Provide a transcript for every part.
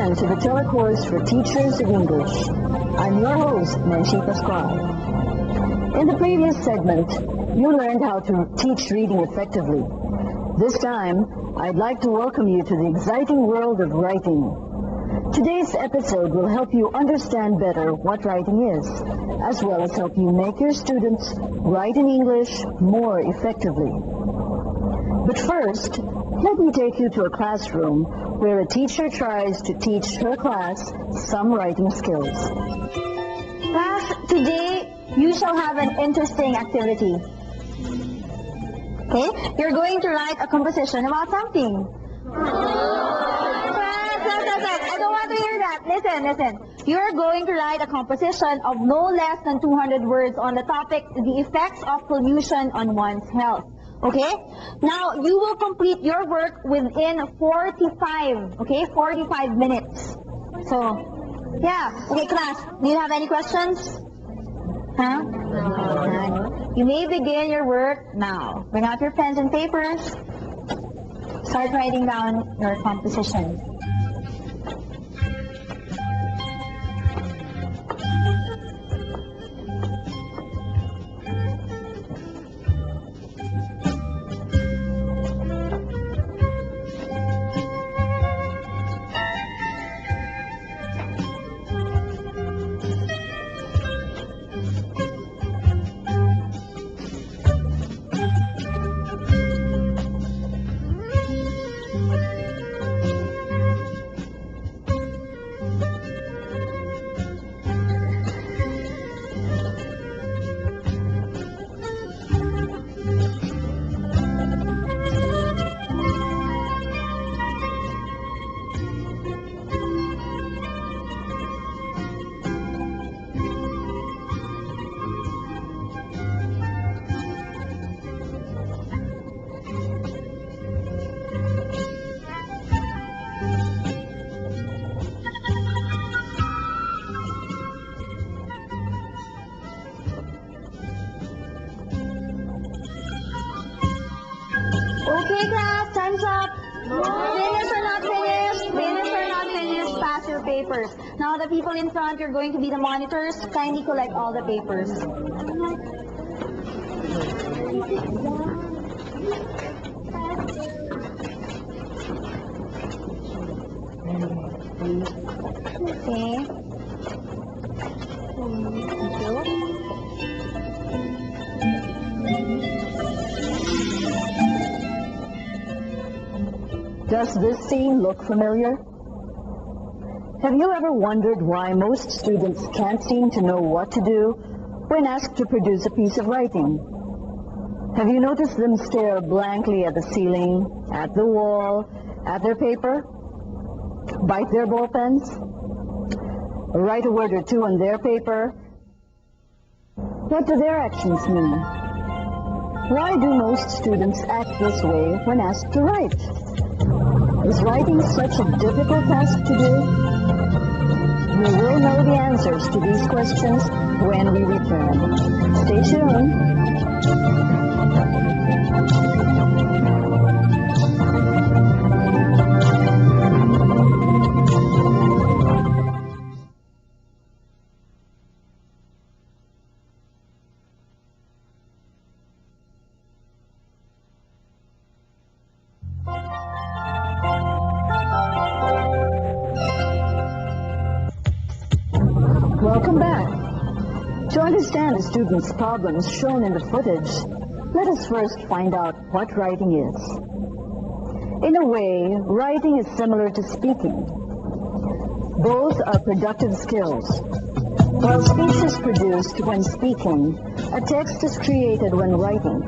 again to the telecourse for Teachers of English. I'm your host, Nancy Pascual. In the previous segment, you learned how to teach reading effectively. This time, I'd like to welcome you to the exciting world of writing. Today's episode will help you understand better what writing is, as well as help you make your students write in English more effectively. But first, let me take you to a classroom where a teacher tries to teach her class some writing skills. Class, today you shall have an interesting activity. Okay? You're going to write a composition about something. I don't want to hear that. Listen. You're going to write a composition of no less than 200 words on the topic, the effects of pollution on one's health. Okay? Now, you will complete your work within 45 minutes. So, yeah. Okay, class, do you have any questions? Huh? No. You may begin your work now. Bring out your pens and papers. Start writing down your composition. Okay, class, time's up. Finished or not finished? Finished or not finished? Pass your papers. Now, the people in front, you're going to be the monitors. Kindly collect all the papers. Okay. Thank you. Does this scene look familiar? Have you ever wondered why most students can't seem to know what to do when asked to produce a piece of writing? Have you noticed them stare blankly at the ceiling, at the wall, at their paper? Bite their ball pens? Write a word or two on their paper? What do their actions mean? Why do most students act this way when asked to write? Is writing such a difficult task to do? We will know the answers to these questions when we return. Stay tuned. Welcome back. To understand the students' problems shown in the footage, let us first find out what writing is. In a way, writing is similar to speaking. Both are productive skills. While speech is produced when speaking, a text is created when writing.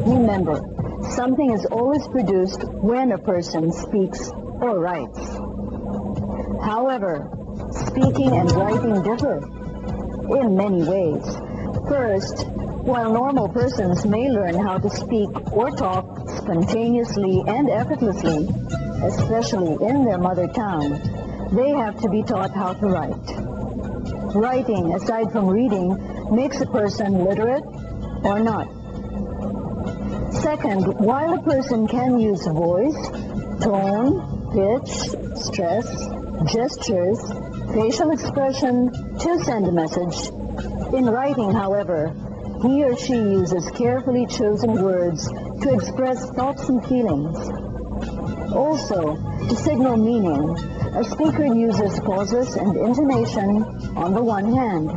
Remember, something is always produced when a person speaks or writes. However, speaking and writing differ in many ways. First, while normal persons may learn how to speak or talk spontaneously and effortlessly, especially in their mother tongue, they have to be taught how to write. Writing, aside from reading, makes a person literate or not. Second, while a person can use voice, tone, pitch, stress, gestures, facial expression to send a message. In writing, however, he or she uses carefully chosen words to express thoughts and feelings. Also, to signal meaning, a speaker uses pauses and intonation on the one hand.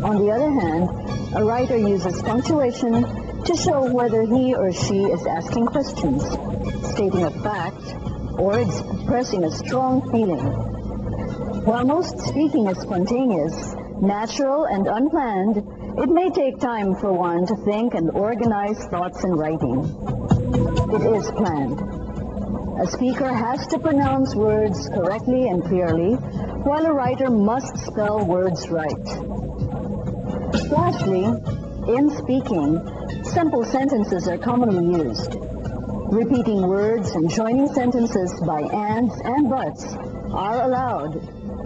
On the other hand, a writer uses punctuation to show whether he or she is asking questions, stating a fact, or expressing a strong feeling. While most speaking is spontaneous, natural, and unplanned, it may take time for one to think and organize thoughts in writing. It is planned. A speaker has to pronounce words correctly and clearly, while a writer must spell words right. Lastly, in speaking, simple sentences are commonly used. Repeating words and joining sentences by ands and buts are allowed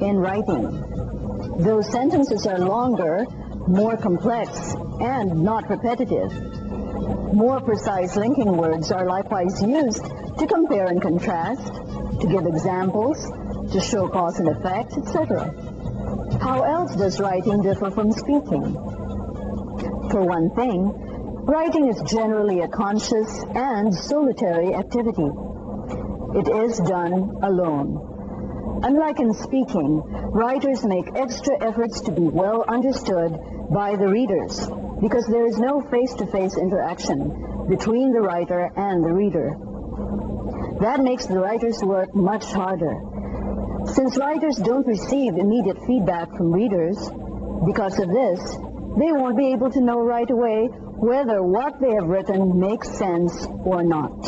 in writing. Those sentences are longer, more complex, and not repetitive. More precise linking words are likewise used to compare and contrast, to give examples, to show cause and effect, etc. How else does writing differ from speaking? For one thing, writing is generally a conscious and solitary activity. It is done alone. Unlike in speaking, writers make extra efforts to be well understood by the readers because there is no face-to-face interaction between the writer and the reader. That makes the writer's work much harder. Since writers don't receive immediate feedback from readers, because of this, they won't be able to know right away whether what they have written makes sense or not.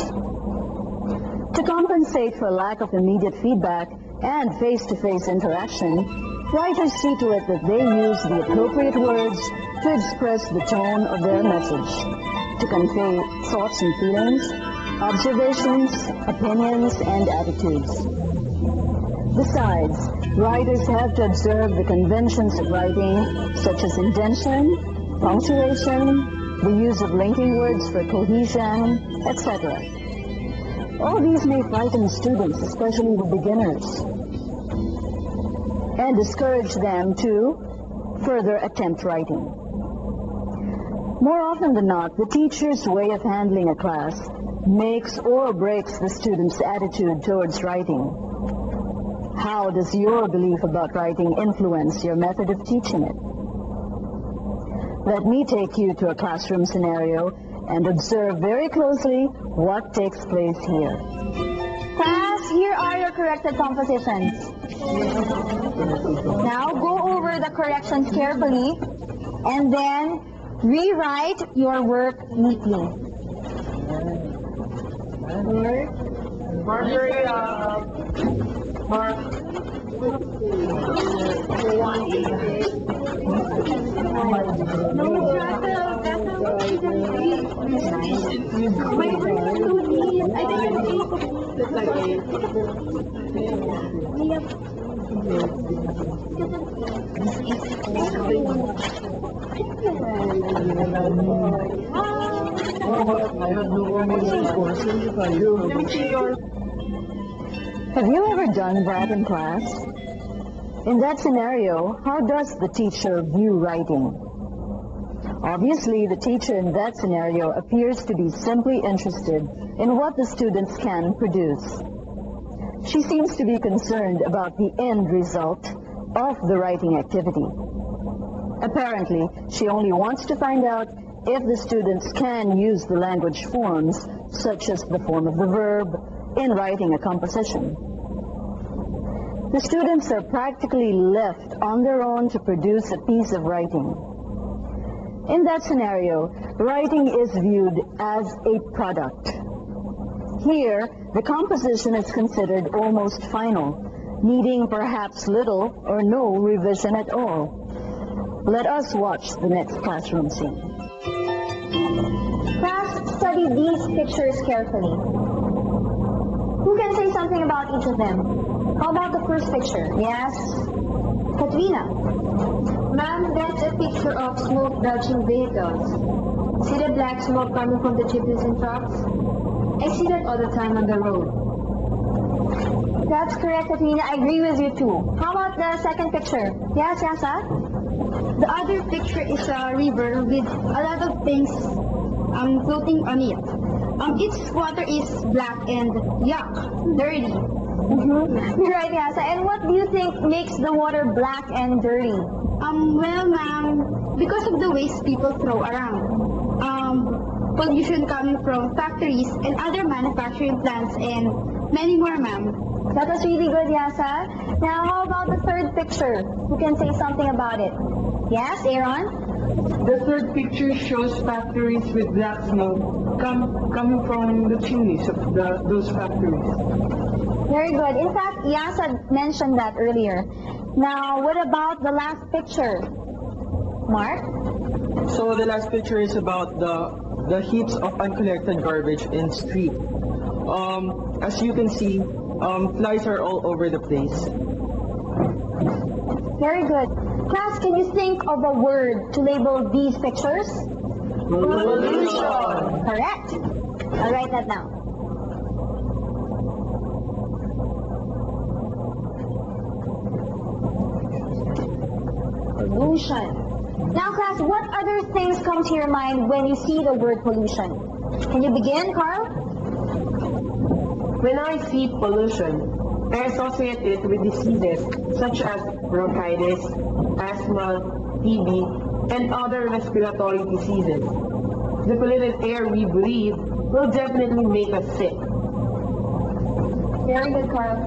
To compensate for lack of immediate feedback and face-to-face interaction, writers see to it that they use the appropriate words to express the tone of their message, to convey thoughts and feelings, observations, opinions, and attitudes. Besides, writers have to observe the conventions of writing, such as indentation, punctuation, the use of linking words for cohesion, etc. All these may frighten students, especially the beginners, and discourage them to further attempt writing. More often than not, the teacher's way of handling a class makes or breaks the student's attitude towards writing. How does your belief about writing influence your method of teaching it? Let me take you to a classroom scenario and observe very closely what takes place here. Class, here are your corrected compositions. Now go over the corrections carefully and then rewrite your work neatly. Have you ever done that in class? In that scenario, how does the teacher view writing? Obviously, the teacher in that scenario appears to be simply interested in what the students can produce. She seems to be concerned about the end result of the writing activity. Apparently, she only wants to find out if the students can use the language forms, such as the form of the verb, in writing a composition. The students are practically left on their own to produce a piece of writing. In that scenario, writing is viewed as a product. Here, the composition is considered almost final, needing perhaps little or no revision at all. Let us watch the next classroom scene. Class, study these pictures carefully. Who can say something about each of them? How about the first picture? Yes? Katrina. Ma'am, that's a picture of smoke belching vehicles. See the black smoke coming from the jeepneys and trucks? I see that all the time on the road. That's correct, Katrina. I agree with you too. How about the second picture? Yes, Yasa? The other picture is a river with a lot of things floating on it. Its water is black and yuck, dirty. You're right, Yasa. And what do you think makes the water black and dirty? Well, ma'am, because of the waste people throw around. Pollution coming from factories and other manufacturing plants and many more, ma'am. That was really good, Yasa. Now, how about the third picture? Who can say something about it? Yes, Aaron? The third picture shows factories with black smoke coming from the chimneys of those factories. Very good. In fact, Yasa mentioned that earlier. Now, what about the last picture? Mark? So the last picture is about the heaps of uncollected garbage in street. As you can see, flies are all over the place. Very good. Class, can you think of a word to label these pictures? Pollution. Correct. I'll write that down. Pollution. Now, class, what other things come to your mind when you see the word pollution? Can you begin, Carl? When I see pollution, I associate it with diseases such as bronchitis, asthma, TB, and other respiratory diseases. The polluted air we breathe will definitely make us sick. Very good, Carl.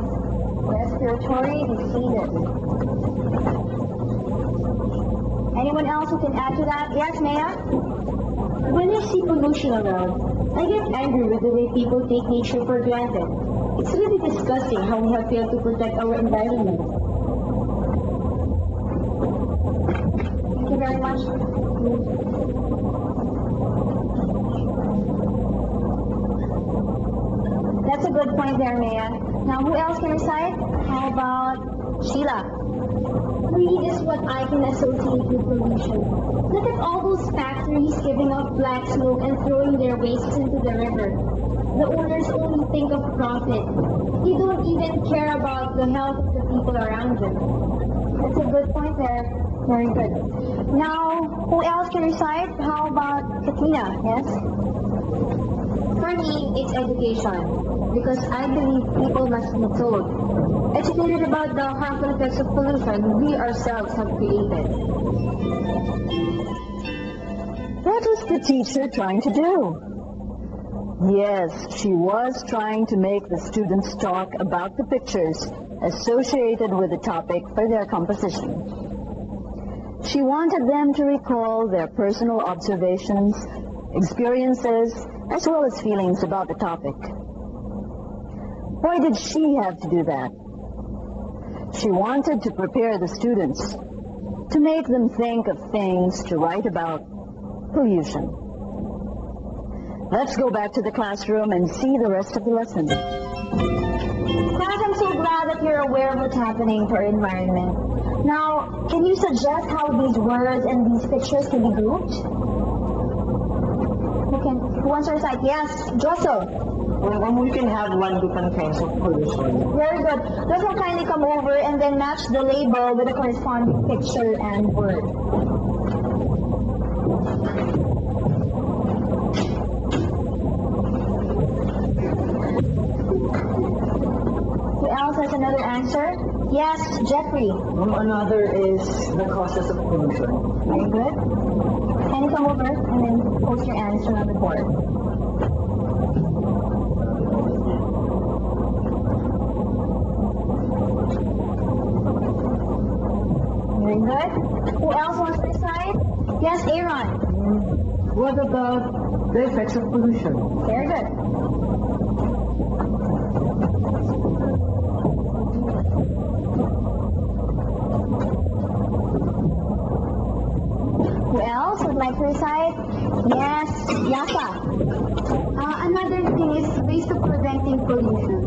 Respiratory diseases. Anyone else who can add to that? Yes, Maya? When I see pollution around, I get angry with the way people take nature for granted. It's really disgusting how we have failed to protect our environment. Thank you very much. That's a good point there, Maya. Now, who else can recite? How about Sheila? Greed is what I can associate with pollution. Look at all those factories giving off black smoke and throwing their wastes into the river. The owners only think of profit. They don't even care about the health of the people around them. That's a good point there. Very good. Now, who else can recite? How about Katrina? Yes? For me, it's education. Because I believe people must be told. Educated about the harmful effects of pollution we ourselves have created. What was the teacher trying to do? Yes, she was trying to make the students talk about the pictures associated with the topic for their composition. She wanted them to recall their personal observations, experiences, as well as feelings about the topic. Why did she have to do that? She wanted to prepare the students, to make them think of things to write about pollution. Let's go back to the classroom and see the rest of the lesson. Class, I'm so glad that you're aware of what's happening to our environment. Now, can you suggest how these words and these pictures can be grouped? Who wants to recite? Yes, Josso. We can have 1 different kinds of pollution. Very good. Josso, kindly come over and then match the label with the corresponding picture and word. Who else has another answer? Yes, Jeffrey. Another is the causes of pollution. Very good. Can you come over and then post your answer on the board? Very good. Who else wants to recite? Yes, Aaron. What about the effects of pollution? Very good. Who else would like to recite? Yes, Yasa. Another thing is ways of preventing pollution.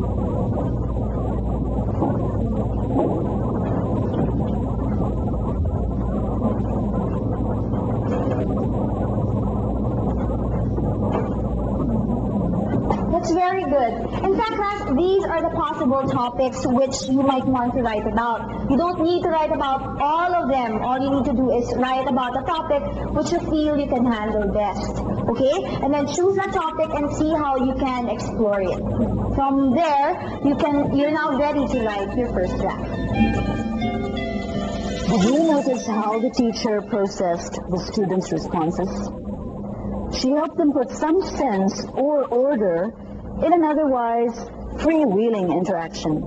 That's very good. In fact, that, class, these are the possible topics which you might want to write about. You don't need to write about all of them. All you need to do is write about the topic which you feel you can handle best. Okay? And then choose a topic and see how you can explore it. From there, you're now ready to write your first draft. Did you notice how the teacher processed the students' responses? She helped them put some sense or order in an otherwise freewheeling interaction.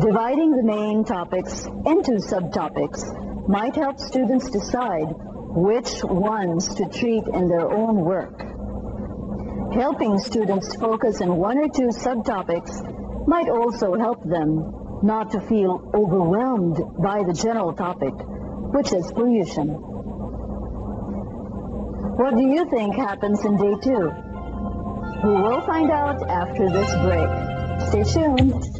Dividing the main topics into subtopics might help students decide which ones to treat in their own work. Helping students focus on one or two subtopics might also help them not to feel overwhelmed by the general topic, which is pollution. What do you think happens in day 2? We will find out after this break. Stay tuned.